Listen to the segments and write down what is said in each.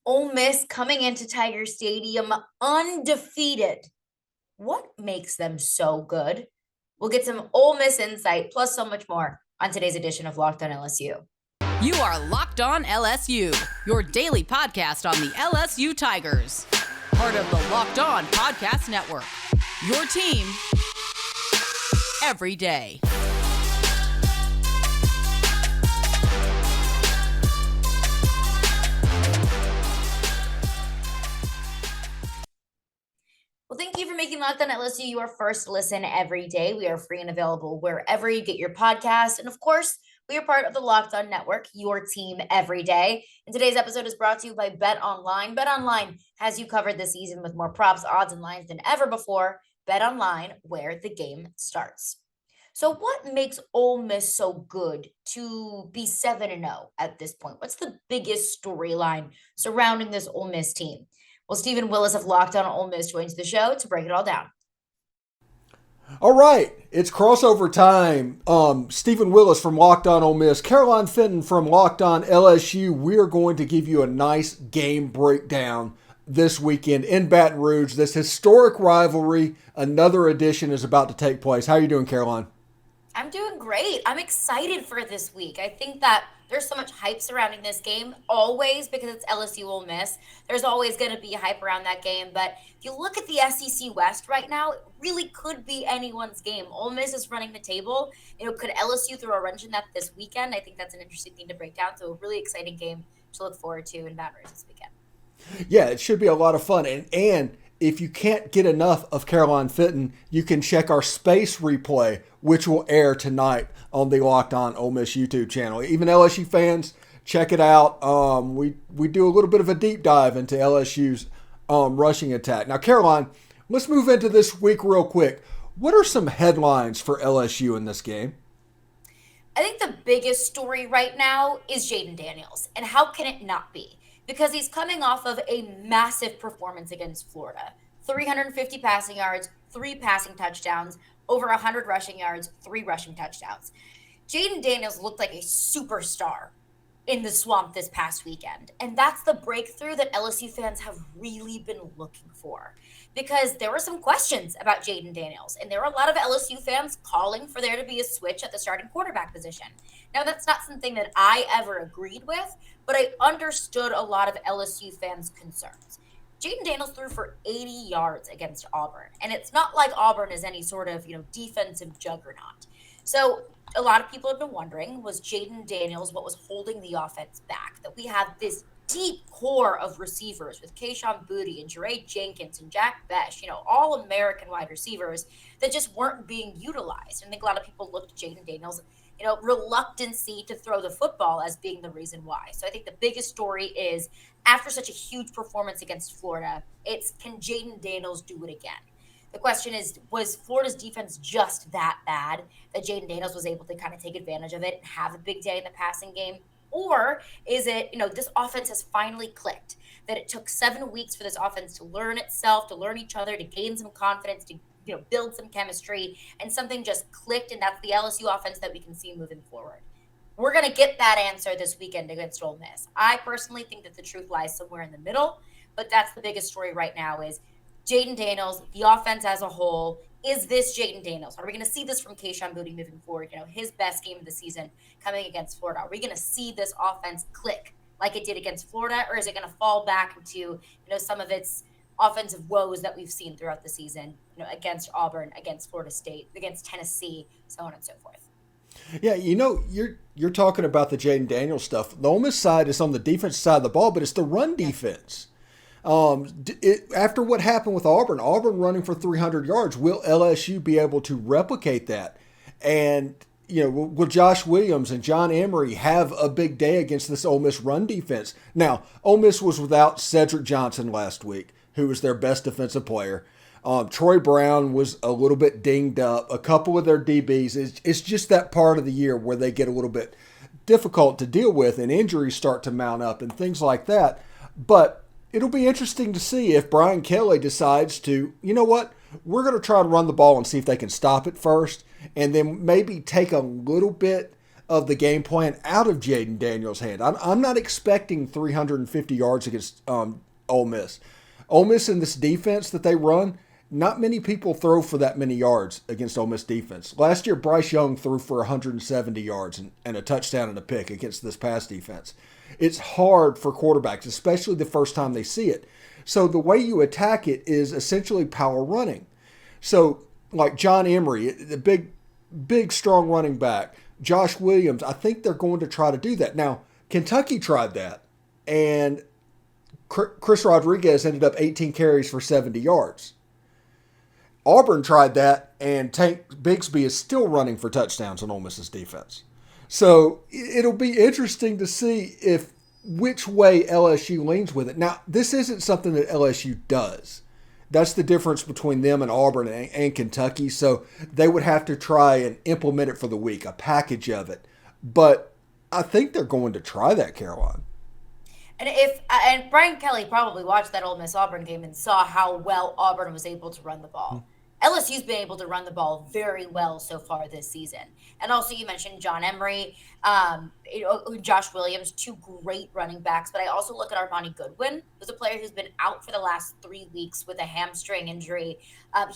Ole Miss coming into Tiger Stadium undefeated. What makes them so good? We'll get some Ole Miss insight plus so much more on today's edition of Locked on LSU. You are Locked on LSU, your daily podcast on the LSU Tigers. Part of the Locked on Podcast Network. Your team every day. Well, thank you for making Locked on LSU your first listen every day. We are free and available wherever you get your podcast. And of course, we are part of the Locked on Network, your team every day. And today's episode is brought to you by Bet Online. Bet Online has you covered this season with more props, odds, and lines than ever before. Bet Online, where the game starts. So what makes Ole Miss so good to be 7-0 at this point? What's the biggest storyline surrounding this Ole Miss team? Well, Stephen Willis of Locked on Ole Miss joins the show to break it all down. All right, it's crossover time. Stephen Willis from Locked on Ole Miss, Caroline Fenton from Locked on LSU. We're going to give you a nice game breakdown this weekend in Baton Rouge. This historic rivalry, another edition is about to take place. How are you doing, Caroline? I'm doing great. I'm excited for this week. I think that there's so much hype surrounding this game always because it's LSU Ole Miss. There's always going to be hype around that game. But if you look at the SEC West right now, it really could be anyone's game. Ole Miss is running the table. Could LSU throw a wrench in that this weekend? I think that's an interesting thing to break down. So a really exciting game to look forward to in Baton Rouge this weekend. Yeah, it should be a lot of fun. And if you can't get enough of Caroline Fenton, you can check our space replay, which will air tonight on the Locked on Ole Miss YouTube channel. Even LSU fans, check it out. We do a little bit of a deep dive into LSU's rushing attack. Now, Caroline, let's move into this week real quick. What are some headlines for LSU in this game? I think the biggest story right now is Jayden Daniels. And how can it not be? Because he's coming off of a massive performance against Florida. 350 passing yards, 3 passing touchdowns, over 100 rushing yards, 3 rushing touchdowns. Jayden Daniels looked like a superstar in the swamp this past weekend. And that's the breakthrough that LSU fans have really been looking for. Because there were some questions about Jayden Daniels. And there were a lot of LSU fans calling for there to be a switch at the starting quarterback position. Now, that's not something that I ever agreed with, but I understood a lot of LSU fans' concerns. Jayden Daniels threw for 80 yards against Auburn. And it's not like Auburn is any sort of, defensive juggernaut. So a lot of people have been wondering, was Jayden Daniels what was holding the offense back? That we have this deep core of receivers with Quinshon and Judkins and Jack Besh, all American wide receivers that just weren't being utilized. And I think a lot of people looked at Jayden Daniels, reluctancy to throw the football as being the reason why. So I think the biggest story is after such a huge performance against Florida, it's can Jayden Daniels do it again? The question is, was Florida's defense just that bad that Jayden Daniels was able to kind of take advantage of it and have a big day in the passing game? Or is it, this offense has finally clicked, that it took 7 weeks for this offense to learn itself, to learn each other, to gain some confidence, to build some chemistry, and something just clicked, and that's the LSU offense that we can see moving forward. We're going to get that answer this weekend against Ole Miss. I personally think that the truth lies somewhere in the middle, but that's the biggest story right now is Jayden Daniels, the offense as a whole. Is this Jayden Daniels? Are we going to see this from Quinshon moving forward? His best game of the season coming against Florida. Are we going to see this offense click like it did against Florida, or is it going to fall back into some of its offensive woes that we've seen throughout the season, against Auburn, against Florida State, against Tennessee, so on and so forth? Yeah, you're talking about the Jayden Daniels stuff. The Ole Miss side is on the defensive side of the ball, but it's the run defense. After what happened with Auburn running for 300 yards, will LSU be able to replicate that? And, will Josh Williams and John Emery have a big day against this Ole Miss run defense? Now, Ole Miss was without Cedric Johnson last week, who was their best defensive player. Troy Brown was a little bit dinged up. A couple of their DBs. It's just that part of the year where they get a little bit difficult to deal with and injuries start to mount up and things like that. But it'll be interesting to see if Brian Kelly decides to, we're going to try to run the ball and see if they can stop it first, and then maybe take a little bit of the game plan out of Jayden Daniels' hand. I'm not expecting 350 yards against Ole Miss. Ole Miss in this defense that they run, not many people throw for that many yards against Ole Miss defense. Last year, Bryce Young threw for 170 yards and a touchdown and a pick against this pass defense. It's hard for quarterbacks, especially the first time they see it. So the way you attack it is essentially power running. So like John Emery, the big, strong running back, Josh Williams, I think they're going to try to do that. Now, Kentucky tried that, and Chris Rodriguez ended up 18 carries for 70 yards. Auburn tried that, and Tank Bigsby is still running for touchdowns on Ole Miss's defense. So it'll be interesting to see which way LSU leans with it. Now, this isn't something that LSU does. That's the difference between them and Auburn and Kentucky. So they would have to try and implement it for the week, a package of it. But I think they're going to try that, Caroline. And Brian Kelly probably watched that Ole Miss Auburn game and saw how well Auburn was able to run the ball. LSU's been able to run the ball very well so far this season. And also you mentioned John Emery, Josh Williams, two great running backs. But I also look at Armani Goodwin, who's a player who's been out for the last 3 weeks with a hamstring injury.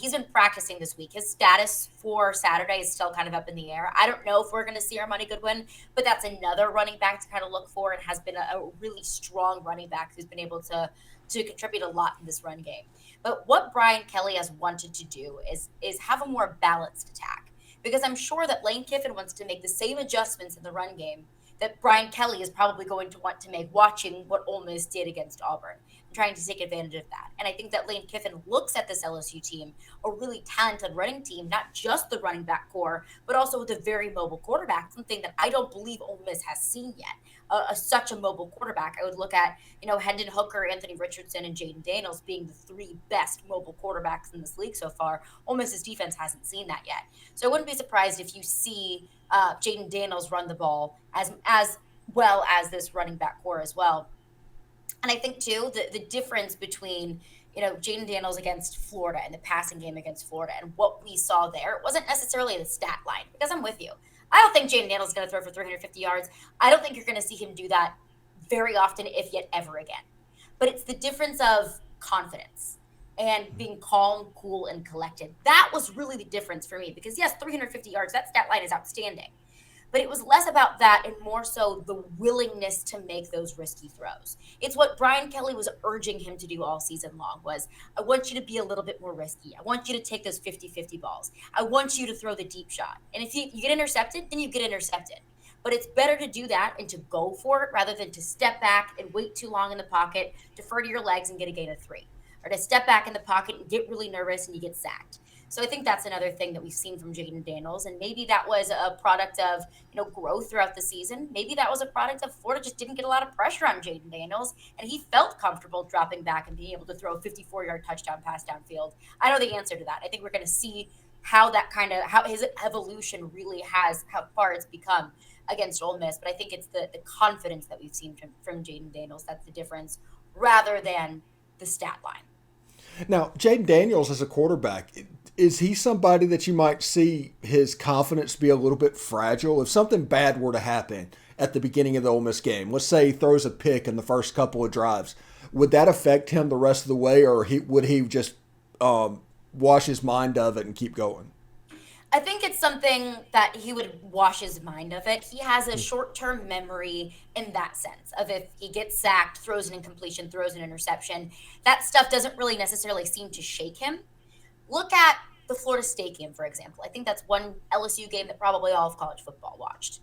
He's been practicing this week. His status for Saturday is still kind of up in the air. I don't know if we're going to see Armani Goodwin, but that's another running back to kind of look for and has been a really strong running back who's been able to contribute a lot in this run game. But what Brian Kelly has wanted to do is have a more balanced attack, because I'm sure that Lane Kiffin wants to make the same adjustments in the run game that Brian Kelly is probably going to want to make watching what Ole Miss did against Auburn and trying to take advantage of that. And I think that Lane Kiffin looks at this LSU team, a really talented running team, not just the running back core, but also with a very mobile quarterback, something that I don't believe Ole Miss has seen yet. Such a mobile quarterback. I would look at, Hendon Hooker, Anthony Richardson, and Jayden Daniels being the 3 best mobile quarterbacks in this league so far. Ole Miss's defense hasn't seen that yet. So I wouldn't be surprised if you see Jayden Daniels run the ball as well as this running back core as well. And I think, too, the difference between, Jayden Daniels against Florida and the passing game against Florida and what we saw there, it wasn't necessarily the stat line, because I'm with you. I don't think Jayden Daniels is going to throw for 350 yards. I don't think you're going to see him do that very often, if yet ever again. But it's the difference of confidence and being calm, cool, and collected. That was really the difference for me, because, yes, 350 yards, that stat line is outstanding. But it was less about that and more so the willingness to make those risky throws. It's what Brian Kelly was urging him to do all season long was, I want you to be a little bit more risky. I want you to take those 50-50 balls. I want you to throw the deep shot. And if you get intercepted, then you get intercepted. But it's better to do that and to go for it rather than to step back and wait too long in the pocket, defer to your legs and get a gain of 3. Or to step back in the pocket and get really nervous and you get sacked. So I think that's another thing that we've seen from Jayden Daniels. And maybe that was a product of, growth throughout the season. Maybe that was a product of Florida just didn't get a lot of pressure on Jayden Daniels. And he felt comfortable dropping back and being able to throw a 54-yard touchdown pass downfield. I know the answer to that. I think we're going to see how his evolution really has, how far it's become against Ole Miss. But I think it's the confidence that we've seen from Jayden Daniels. That's the difference rather than the stat line. Now, Jayden Daniels as a quarterback, is he somebody that you might see his confidence be a little bit fragile? If something bad were to happen at the beginning of the Ole Miss game, let's say he throws a pick in the first couple of drives, would that affect him the rest of the way, or would he just wash his mind of it and keep going? I think it's something that he would wash his mind of it. He has a short-term memory in that sense of if he gets sacked, throws an incompletion, throws an interception, that stuff doesn't really necessarily seem to shake him. Look at the Florida State game, for example. I think that's one LSU game that probably all of college football watched.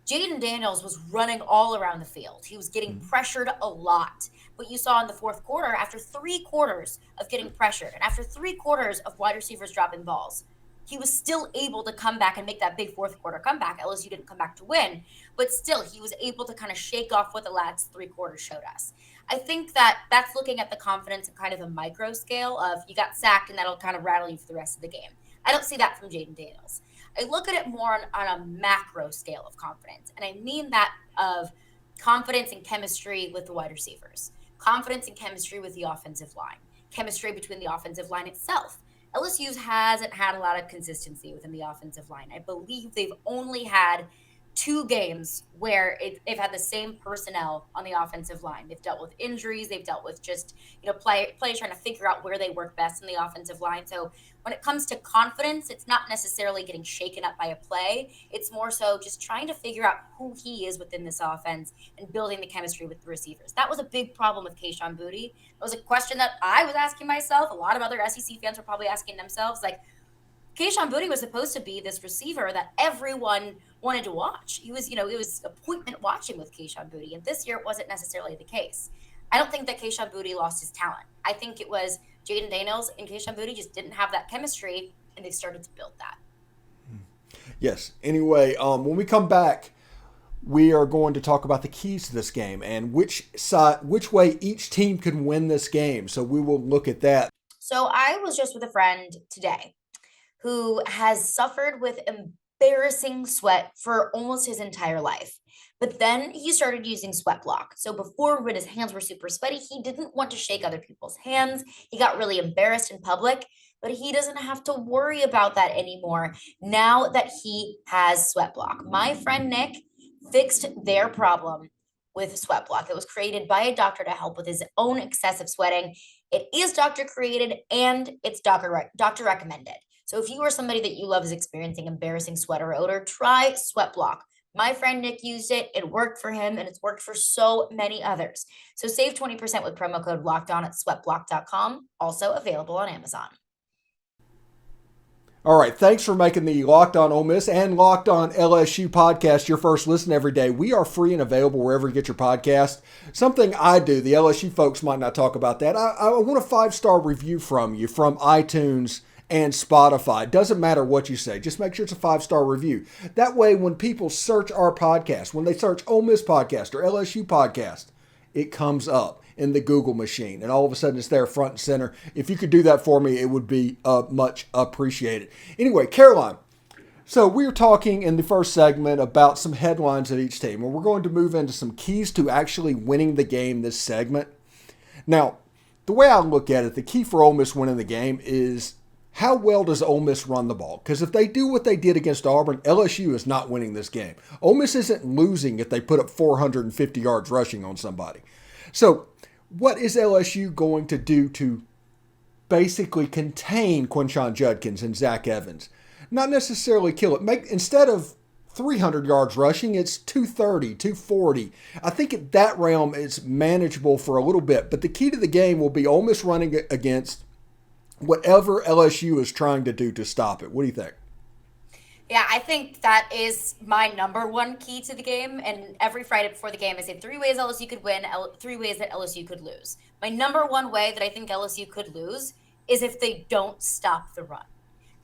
Jayden Daniels was running all around the field. He was getting pressured a lot. What you saw in the fourth quarter, after 3 quarters of getting pressured and after 3 quarters of wide receivers dropping balls, he was still able to come back and make that big fourth quarter comeback. LSU didn't come back to win, but still he was able to kind of shake off what the last 3 quarters showed us. I think that's looking at the confidence in kind of a micro scale of you got sacked and that'll kind of rattle you for the rest of the game. I don't see that from Jayden Daniels. I look at it more on a macro scale of confidence, and I mean that of confidence and chemistry with the wide receivers, confidence and chemistry with the offensive line, chemistry between the offensive line itself. LSU hasn't had a lot of consistency within the offensive line. I believe they've only had 2 games where they've had the same personnel on the offensive line. They've dealt with injuries. They've dealt with just, players trying to figure out where they work best in the offensive line. So when it comes to confidence, it's not necessarily getting shaken up by a play. It's more so just trying to figure out who he is within this offense and building the chemistry with the receivers. That was a big problem with Quinshon Boutte. It was a question that I was asking myself. A lot of other SEC fans were probably asking themselves, like, Quinshon Boutte was supposed to be this receiver that everyone wanted to watch. He was, it was appointment watching with Quinshon Boutte. And this year, it wasn't necessarily the case. I don't think that Quinshon Boutte lost his talent. I think it was Jayden Daniels and Quinshon Boutte just didn't have that chemistry, and they started to build that. Yes. Anyway, when we come back, we are going to talk about the keys to this game and which way each team can win this game. So we will look at that. So I was just with a friend today who has suffered with embarrassing sweat for almost his entire life. But then he started using sweat block. So before, when his hands were super sweaty, he didn't want to shake other people's hands. He got really embarrassed in public, but he doesn't have to worry about that anymore now that he has sweat block. My friend Nick fixed their problem with sweat block. It was created by a doctor to help with his own excessive sweating. It is doctor created and it's doctor recommended. So if you are somebody that you love is experiencing embarrassing sweat or odor, try Sweat Block. My friend Nick used it. It worked for him, and it's worked for so many others. So save 20% with promo code LOCKEDON at sweatblock.com, also available on Amazon. All right, thanks for making the Locked On Ole Miss and Locked On LSU podcast your first listen every day. We are free and available wherever you get your podcast. Something I do, the LSU folks might not talk about that. I want a 5-star review from you from iTunes and Spotify. Doesn't matter what you say. Just make sure it's a 5-star review. That way, when people search our podcast, when they search Ole Miss podcast or LSU podcast, it comes up in the Google machine, and all of a sudden it's there front and center. If you could do that for me, it would be much appreciated. Anyway, Caroline, so we were talking in the first segment about some headlines at each team, and we're going to move into some keys to actually winning the game this segment. Now, the way I look at it, the key for Ole Miss winning the game is how well does Ole Miss run the ball? Because if they do what they did against Auburn, LSU is not winning this game. Ole Miss isn't losing if they put up 450 yards rushing on somebody. So what is LSU going to do to basically contain Quinshon Judkins and Zach Evans? Not necessarily kill it. Instead of 300 yards rushing, it's 230, 240. I think at that realm it's manageable for a little bit. But the key to the game will be Ole Miss running against whatever LSU is trying to do to stop it. What do you think? Yeah, I think that is my number one key to the game. And every Friday before the game, I say 3 ways LSU could win, 3 ways that LSU could lose. My number one way that I think LSU could lose is if they don't stop the run.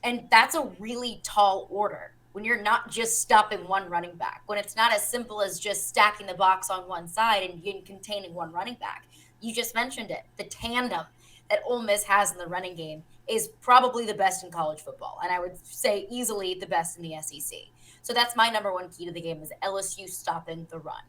And that's a really tall order when you're not just stopping one running back, when it's not as simple as just stacking the box on one side and containing one running back. You just mentioned it, the tandem that Ole Miss has in the running game is probably the best in college football. And I would say easily the best in the SEC. So that's my number one key to the game is LSU stopping the run.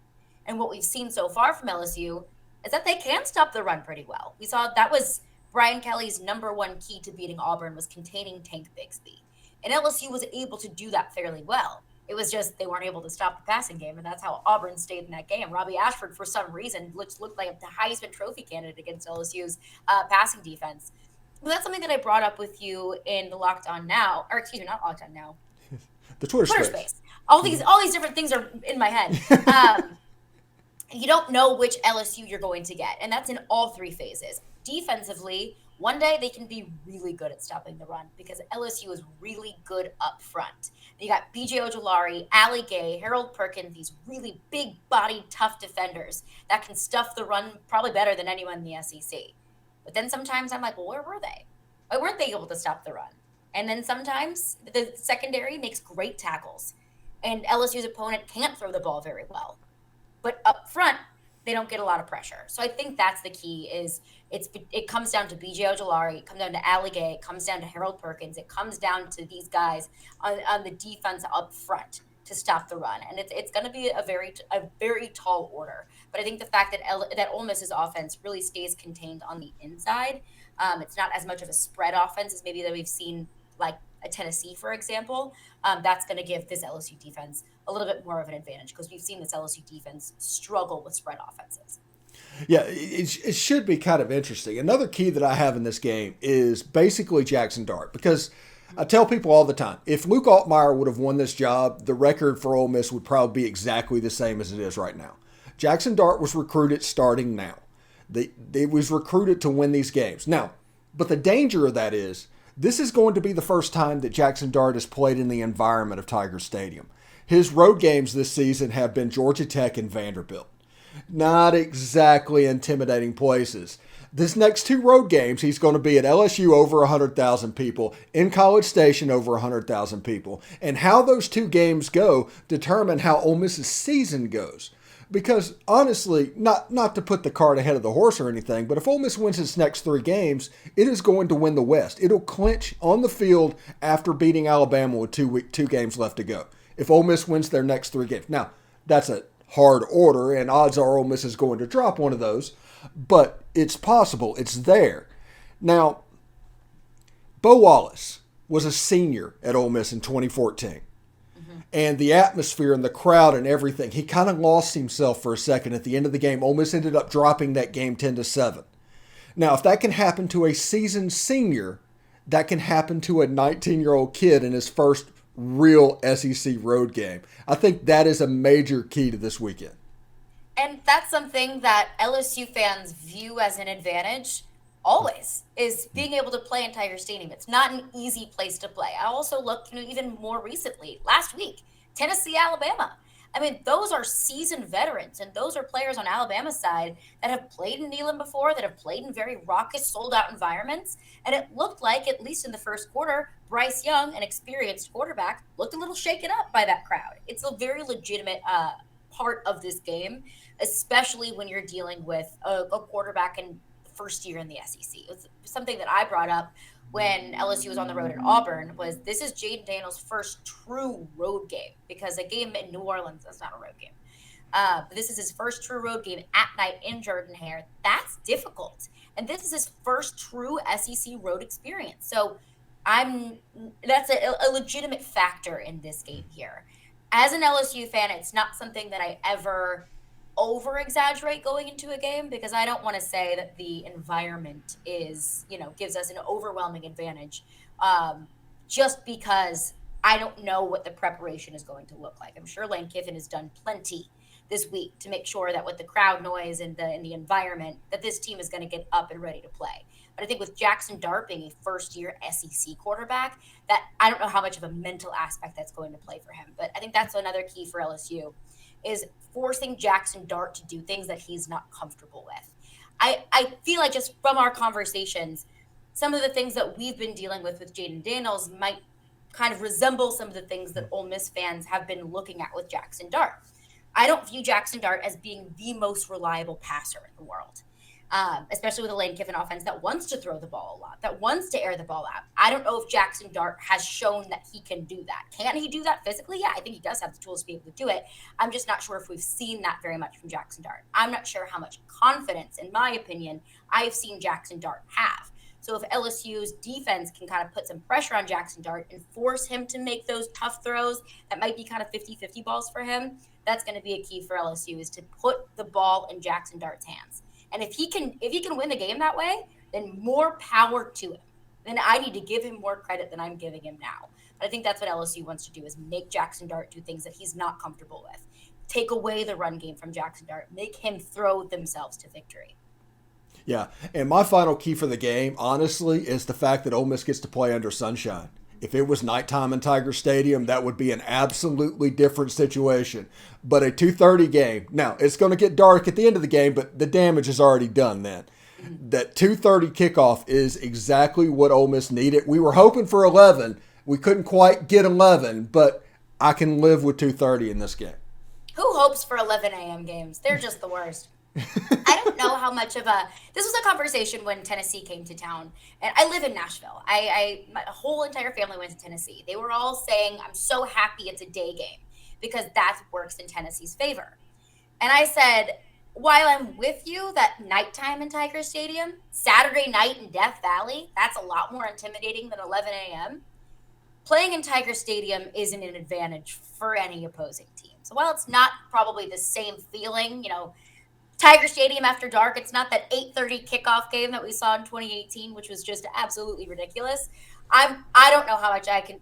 And what we've seen so far from LSU is that they can stop the run pretty well. We saw that was Brian Kelly's number one key to beating Auburn was containing Tank Bigsby. And LSU was able to do that fairly well. It was just they weren't able to stop the passing game, and that's how Auburn stayed in that game. Robbie Ashford, for some reason, looked like the Heisman Trophy candidate against LSU's passing defense. But that's something that I brought up with you in the Locked On Now, or excuse me, not Locked On Now. The Twitter space. All these different things are in my head. You don't know which LSU you're going to get, and that's in all 3 phases. Defensively, one day they can be really good at stopping the run because LSU is really good up front. You got B.J. Ojolari, Ali Gay, Harold Perkins, these really big-bodied, tough defenders that can stuff the run probably better than anyone in the SEC. But then sometimes I'm like, well, where were they? Why weren't they able to stop the run? And then sometimes the secondary makes great tackles, and LSU's opponent can't throw the ball very well. But up front, they don't get a lot of pressure. So I think that's the key is it comes down to B.J. Ojolari, it comes down to Ali Gay, it comes down to Harold Perkins, it comes down to these guys on the defense up front to stop the run. And it's going to be a very tall order. But I think the fact that Ole Miss's offense really stays contained on the inside, it's not as much of a spread offense as maybe that we've seen like a Tennessee, for example, that's going to give this LSU defense a little bit more of an advantage because we've seen this LSU defense struggle with spread offenses. Yeah, it should be kind of interesting. Another key that I have in this game is basically Jackson Dart, because I tell people all the time, if Luke Altmaier would have won this job, the record for Ole Miss would probably be exactly the same as it is right now. Jackson Dart was recruited starting now. They was recruited to win these games. Now, but the danger of that is this is going to be the first time that Jackson Dart has played in the environment of Tiger Stadium. His road games this season have been Georgia Tech and Vanderbilt. Not exactly intimidating places. This next two road games, he's going to be at LSU over 100,000 people, in College Station over 100,000 people. And how those two games go determine how Ole Miss's season goes. Because honestly, not to put the cart ahead of the horse or anything, but if Ole Miss wins its next three games, it is going to win the West. It'll clinch on the field after beating Alabama with two games left to go. If Ole Miss wins their next three games. Now, that's a hard order, and odds are Ole Miss is going to drop one of those, but it's possible. It's there. Now, Bo Wallace was a senior at Ole Miss in 2014, and the atmosphere and the crowd and everything, he kind of lost himself for a second at the end of the game. Ole Miss ended up dropping that game 10-7. Now, if that can happen to a seasoned senior, that can happen to a 19-year-old kid in his first real SEC road game. I think that is a major key to this weekend. And that's something that LSU fans view as an advantage always, is being able to play in Tiger Stadium. It's not an easy place to play. I also looked, even more recently, last week, Tennessee, Alabama. I mean, those are seasoned veterans, and those are players on Alabama's side that have played in Neyland before, that have played in very raucous, sold-out environments. And it looked like, at least in the first quarter, Bryce Young, an experienced quarterback, looked a little shaken up by that crowd. It's a very legitimate part of this game, especially when you're dealing with a quarterback in first year in the SEC. It was something that I brought up when LSU was on the road at Auburn, was this is Jayden Daniels' first true road game, because a game in New Orleans, that's not a road game. But this is his first true road game at night in Jordan-Hare. That's difficult. And this is his first true SEC road experience. So that's a legitimate factor in this game here. As an LSU fan, it's not something that I ever over-exaggerate going into a game, because I don't want to say that the environment is, gives us an overwhelming advantage just because I don't know what the preparation is going to look like. I'm sure Lane Kiffin has done plenty this week to make sure that with the crowd noise and the environment, that this team is going to get up and ready to play. But I think with Jackson Dart being a first-year SEC quarterback, that I don't know how much of a mental aspect that's going to play for him. But I think that's another key for LSU, is forcing Jackson Dart to do things that he's not comfortable with. I feel like just from our conversations, some of the things that we've been dealing with Jayden Daniels might kind of resemble some of the things that Ole Miss fans have been looking at with Jackson Dart. I don't view Jackson Dart as being the most reliable passer in the world, especially with a Lane Kiffin offense that wants to throw the ball a lot, that wants to air the ball out. I don't know if Jackson Dart has shown that he can do that. Can he do that physically? Yeah, I think he does have the tools to be able to do it. I'm just not sure if we've seen that very much from Jackson Dart. I'm not sure how much confidence, in my opinion, I've seen Jackson Dart have. So if LSU's defense can kind of put some pressure on Jackson Dart and force him to make those tough throws that might be kind of 50-50 balls for him, that's going to be a key for LSU, is to put the ball in Jackson Dart's hands. And if he can win the game that way, then more power to him. Then I need to give him more credit than I'm giving him now. But I think that's what LSU wants to do, is make Jackson Dart do things that he's not comfortable with. Take away the run game from Jackson Dart. Make him throw themselves to victory. Yeah, and my final key for the game, honestly, is the fact that Ole Miss gets to play under sunshine. If it was nighttime in Tiger Stadium, that would be an absolutely different situation. But a 2:30 game, now it's going to get dark at the end of the game, but the damage is already done then. That 2:30 kickoff is exactly what Ole Miss needed. We were hoping for 11. We couldn't quite get 11, but I can live with 2:30 in this game. Who hopes for 11 a.m. games? They're just the worst. I don't know how much of this was a conversation when Tennessee came to town, and I live in Nashville. My whole entire family went to Tennessee. They were all saying, I'm so happy it's a day game because that works in Tennessee's favor. And I said, while I'm with you, that nighttime in Tiger Stadium, Saturday night in Death Valley, that's a lot more intimidating than 11 a.m. playing in Tiger Stadium isn't an advantage for any opposing team. So while it's not probably the same feeling, Tiger Stadium after dark, it's not that 8:30 kickoff game that we saw in 2018, which was just absolutely ridiculous. I don't know how much I can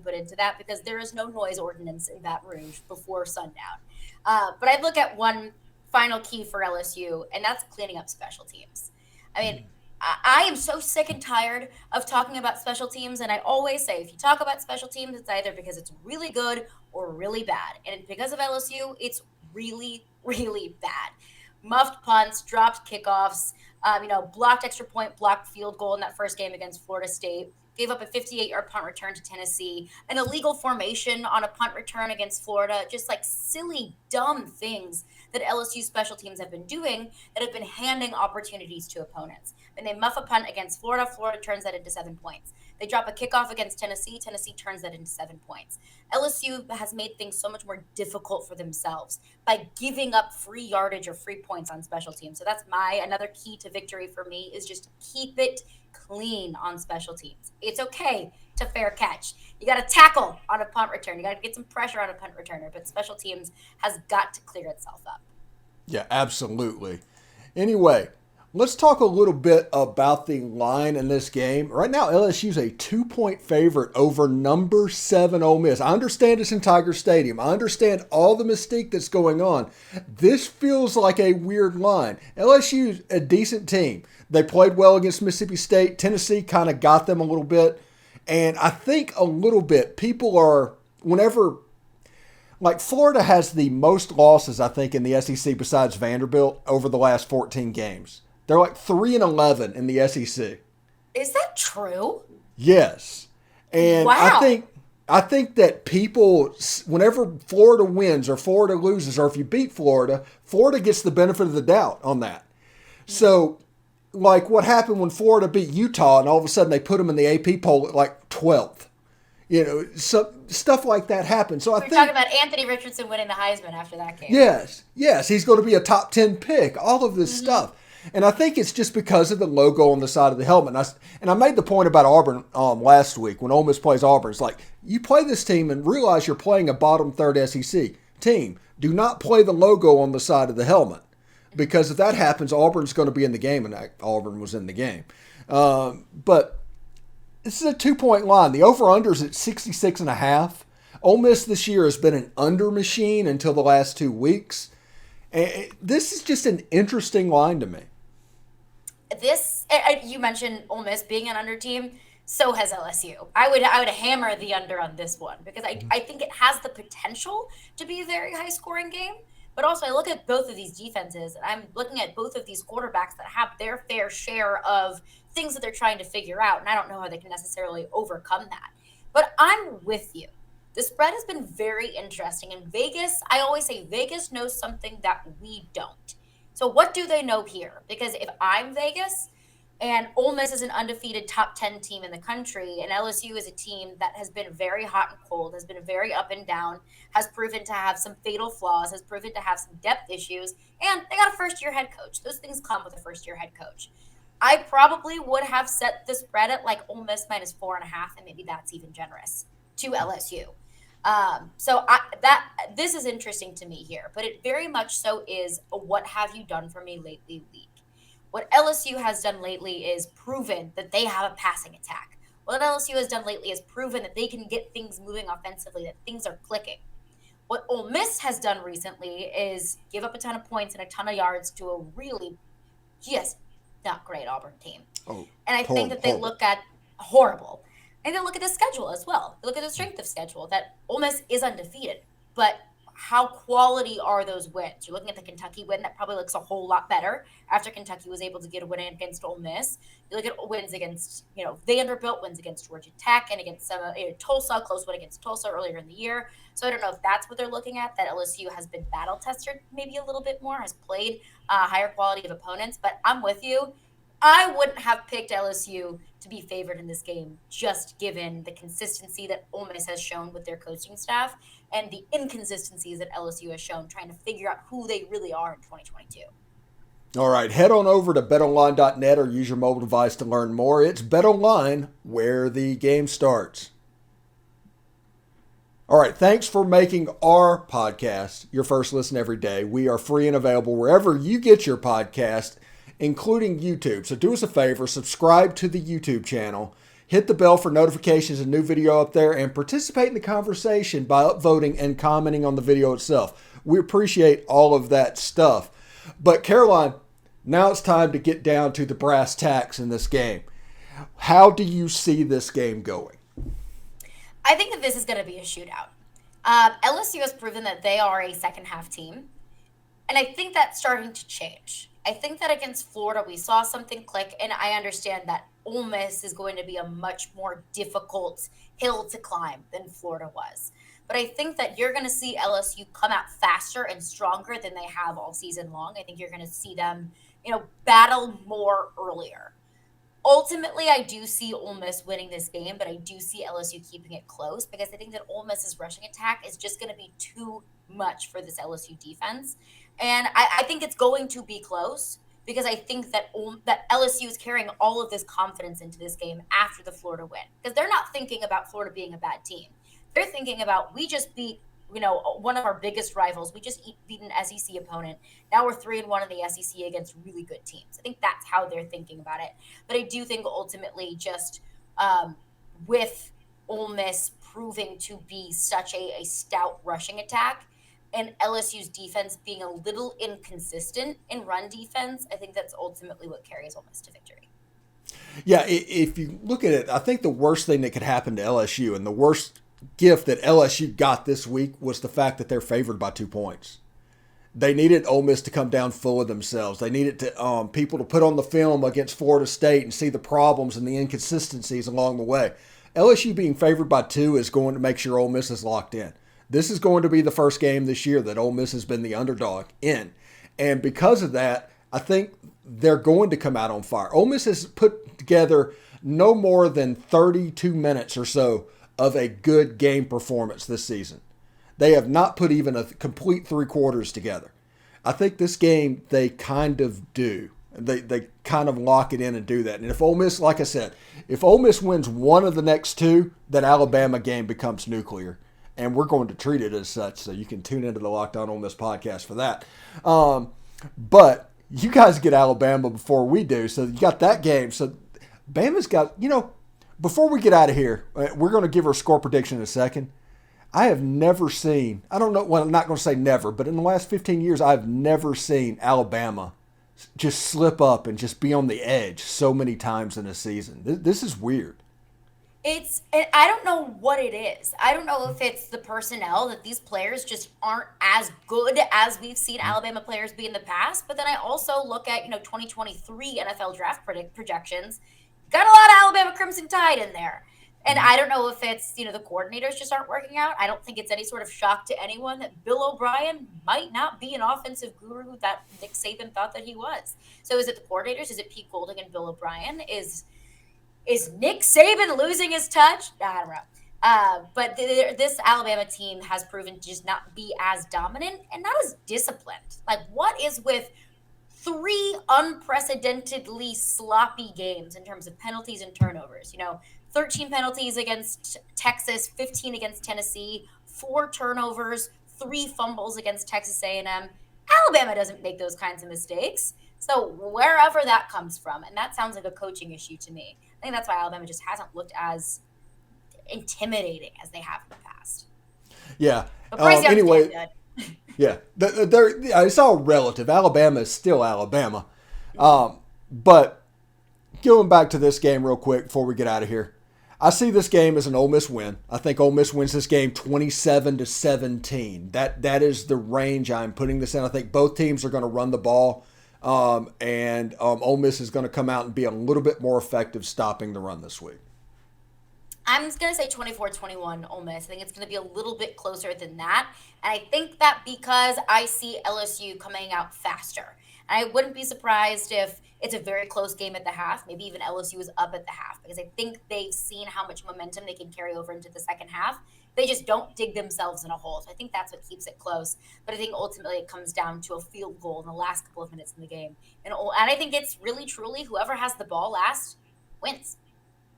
put into that because there is no noise ordinance in Baton Rouge before sundown. But I'd look at one final key for LSU, and that's cleaning up special teams. I mean, I am so sick and tired of talking about special teams, and I always say if you talk about special teams, it's either because it's really good or really bad. And because of LSU, it's really, really bad. Muffed punts, dropped kickoffs, blocked extra point, blocked field goal in that first game against Florida State, gave up a 58-yard punt return to Tennessee, an illegal formation on a punt return against Florida, just like silly, dumb things that LSU special teams have been doing that have been handing opportunities to opponents. When they muff a punt against Florida, Florida turns that into 7 points. They drop a kickoff against Tennessee, Tennessee turns that into 7 points. LSU has made things so much more difficult for themselves by giving up free yardage or free points on special teams. So that's another key to victory for me is just keep it clean on special teams. It's okay to fair catch. You got to tackle on a punt return. You got to get some pressure on a punt returner, but special teams has got to clear itself up. Yeah, absolutely. Anyway, let's talk a little bit about the line in this game. Right now, LSU's a 2-point favorite over number 7 Ole Miss. I understand it's in Tiger Stadium. I understand all the mystique that's going on. This feels like a weird line. LSU's a decent team. They played well against Mississippi State. Tennessee kind of got them a little bit. And I think a little bit people are, Florida has the most losses, I think, in the SEC besides Vanderbilt over the last 14 games. They're 3-11 in the SEC. Is that true? Yes. And wow. I think that people, whenever Florida wins or Florida loses, or if you beat Florida, Florida gets the benefit of the doubt on that. So, what happened when Florida beat Utah and all of a sudden they put them in the AP poll at 12th. So stuff like that happens. So I think talking about Anthony Richardson winning the Heisman after that game. Yes, he's going to be a top 10 pick. All of this stuff, and I think it's just because of the logo on the side of the helmet. And I made the point about Auburn last week when Ole Miss plays Auburn. It's like you play this team and realize you're playing a bottom third SEC team. Do not play the logo on the side of the helmet because if that happens, Auburn's going to be in the game, and Auburn was in the game. But this is a 2-point line. The over-under is at 66.5. Ole Miss this year has been an under machine until the last 2 weeks. And this is just an interesting line to me. You mentioned Ole Miss being an under team. So has LSU. I would hammer the under on this one because I think it has the potential to be a very high-scoring game. But also, I look at both of these defenses, and I'm looking at both of these quarterbacks that have their fair share of things that they're trying to figure out, and I don't know how they can necessarily overcome that. But I'm with you. The spread has been very interesting. And Vegas, I always say Vegas knows something that we don't. So what do they know here? Because if I'm Vegas and Ole Miss is an undefeated top 10 team in the country, and LSU is a team that has been very hot and cold, has been very up and down, has proven to have some fatal flaws, has proven to have some depth issues, and they got a first-year head coach. Those things come with a first-year head coach. I probably would have set the spread at Ole Miss minus 4.5, and maybe that's even generous to LSU. This is interesting to me here, but it very much so is a what have you done for me lately week. What LSU has done lately is proven that they have a passing attack. What LSU has done lately is proven that they can get things moving offensively, that things are clicking. What Ole Miss has done recently is give up a ton of points and a ton of yards to a really just not great Auburn team. And I think that they look at horrible. And they look at the schedule as well. They look at the strength of schedule, that Ole Miss is undefeated. But how quality are those wins? You're looking at the Kentucky win that probably looks a whole lot better after Kentucky was able to get a win against Ole Miss. You look at wins against, Vanderbilt, wins against Georgia Tech, and against Tulsa, close win against Tulsa earlier in the year. So I don't know if that's what they're looking at, that LSU has been battle tested maybe a little bit more, has played higher quality of opponents. But I'm with you. I wouldn't have picked LSU to be favored in this game, just given the consistency that Ole Miss has shown with their coaching staff and the inconsistencies that LSU has shown trying to figure out who they really are in 2022. All right, head on over to betonline.net or use your mobile device to learn more. It's BetOnline, where the game starts. All right, thanks for making our podcast your first listen every day. We are free and available wherever you get your podcast, including YouTube. So do us a favor, subscribe to the YouTube channel, hit the bell for notifications and new video up there, and participate in the conversation by upvoting and commenting on the video itself. We appreciate all of that stuff. But Caroline, now it's time to get down to the brass tacks in this game. How do you see this game going? I think that this is going to be a shootout. LSU has proven that they are a second half team, and I think that's starting to change. I think that against Florida, we saw something click, and I understand that Ole Miss is going to be a much more difficult hill to climb than Florida was. But I think that you're going to see LSU come out faster and stronger than they have all season long. I think you're going to see them, battle more earlier. Ultimately, I do see Ole Miss winning this game, but I do see LSU keeping it close because I think that Ole Miss's rushing attack is just going to be too much for this LSU defense. And I think it's going to be close because I think that LSU is carrying all of this confidence into this game after the Florida win. Because they're not thinking about Florida being a bad team. They're thinking about, we just beat one of our biggest rivals. We just beat an SEC opponent. Now we're 3-1 in the SEC against really good teams. I think that's how they're thinking about it. But I do think ultimately just with Ole Miss proving to be such a stout rushing attack and LSU's defense being a little inconsistent in run defense, I think that's ultimately what carries Ole Miss to victory. Yeah, if you look at it, I think the worst thing that could happen to LSU and the worst gift that LSU got this week was the fact that they're favored by 2 points. They needed Ole Miss to come down full of themselves. They needed to people to put on the film against Florida State and see the problems and the inconsistencies along the way. LSU being favored by 2 is going to make sure Ole Miss is locked in. This is going to be the first game this year that Ole Miss has been the underdog in. And because of that, I think they're going to come out on fire. Ole Miss has put together no more than 32 minutes or so of a good game performance this season. They have not put even a complete 3 quarters together. I think this game they kind of do. They kind of lock it in and do that. And if Ole Miss, like I said, if Ole Miss wins one of the next 2, that Alabama game becomes nuclear. And we're going to treat it as such. So you can tune into the Locked On Ole Miss podcast for that. But you guys get Alabama before we do. So you got that game. So Bama's got, before we get out of here, we're going to give our score prediction in a second. I have never seen, I don't know, well, I'm not going to say never, but in the last 15 years, I've never seen Alabama just slip up and just be on the edge so many times in a season. This is weird. I don't know what it is. I don't know if it's the personnel, that these players just aren't as good as we've seen Alabama players be in the past. But then I also look at, 2023 NFL draft projections. Got a lot of Alabama Crimson Tide in there. And I don't know if it's, the coordinators just aren't working out. I don't think it's any sort of shock to anyone that Bill O'Brien might not be an offensive guru that Nick Saban thought that he was. So is it the coordinators? Is it Pete Golding and Bill O'Brien? Is Nick Saban losing his touch? I don't know. But this Alabama team has proven to just not be as dominant and not as disciplined. Like, what is with 3 unprecedentedly sloppy games in terms of penalties and turnovers? 13 penalties against Texas, 15 against Tennessee, 4 turnovers, 3 fumbles against Texas A&M. Alabama doesn't make those kinds of mistakes. So wherever that comes from, and that sounds like a coaching issue to me. I think that's why Alabama just hasn't looked as intimidating as they have in the past. Yeah. But Bryce Young's anyway, good. yeah, it's all relative. Alabama is still Alabama. But going back to this game real quick before we get out of here, I see this game as an Ole Miss win. I think Ole Miss wins this game 27-17. That is the range I'm putting this in. I think both teams are going to run the ball, and Ole Miss is going to come out and be a little bit more effective stopping the run this week. I'm going to say 24-21 Ole Miss. I think it's going to be a little bit closer than that. And I think that because I see LSU coming out faster. And I wouldn't be surprised if it's a very close game at the half. Maybe even LSU is up at the half because I think they've seen how much momentum they can carry over into the second half. They just don't dig themselves in a hole. So I think that's what keeps it close. But I think ultimately it comes down to a field goal in the last couple of minutes in the game. And I think it's really, truly whoever has the ball last wins.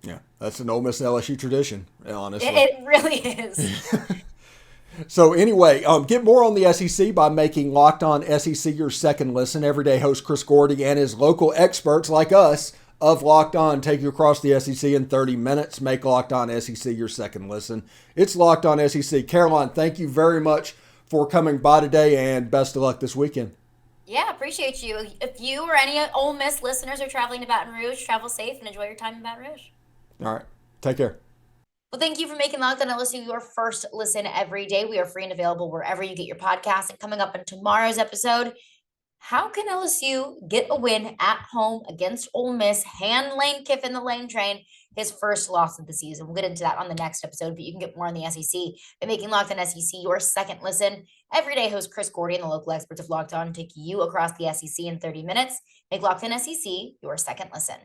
Yeah, that's an Ole Miss LSU tradition, honestly. It really is. So anyway, get more on the SEC by making Locked On SEC your second listen. Everyday host Chris Gordy and his local experts like us of Locked On take you across the SEC in 30 minutes. Make Locked On SEC your second listen. It's Locked On SEC. Caroline, thank you very much for coming by today, and best of luck this weekend. Yeah, appreciate you. If you or any Ole Miss listeners are traveling to Baton Rouge, travel safe and enjoy your time in Baton Rouge. All right. Take care. Well, thank you for making Locked On LSU your first listen every day. We are free and available wherever you get your podcasts. And coming up in tomorrow's episode, how can LSU get a win at home against Ole Miss, hand Lane Kiffin, the Lane Train, his first loss of the season? We'll get into that on the next episode, but you can get more on the SEC by making Locked On SEC your second listen. Everyday host Chris Gordy and the local experts of Locked On take you across the SEC in 30 minutes. Make Locked On SEC your second listen.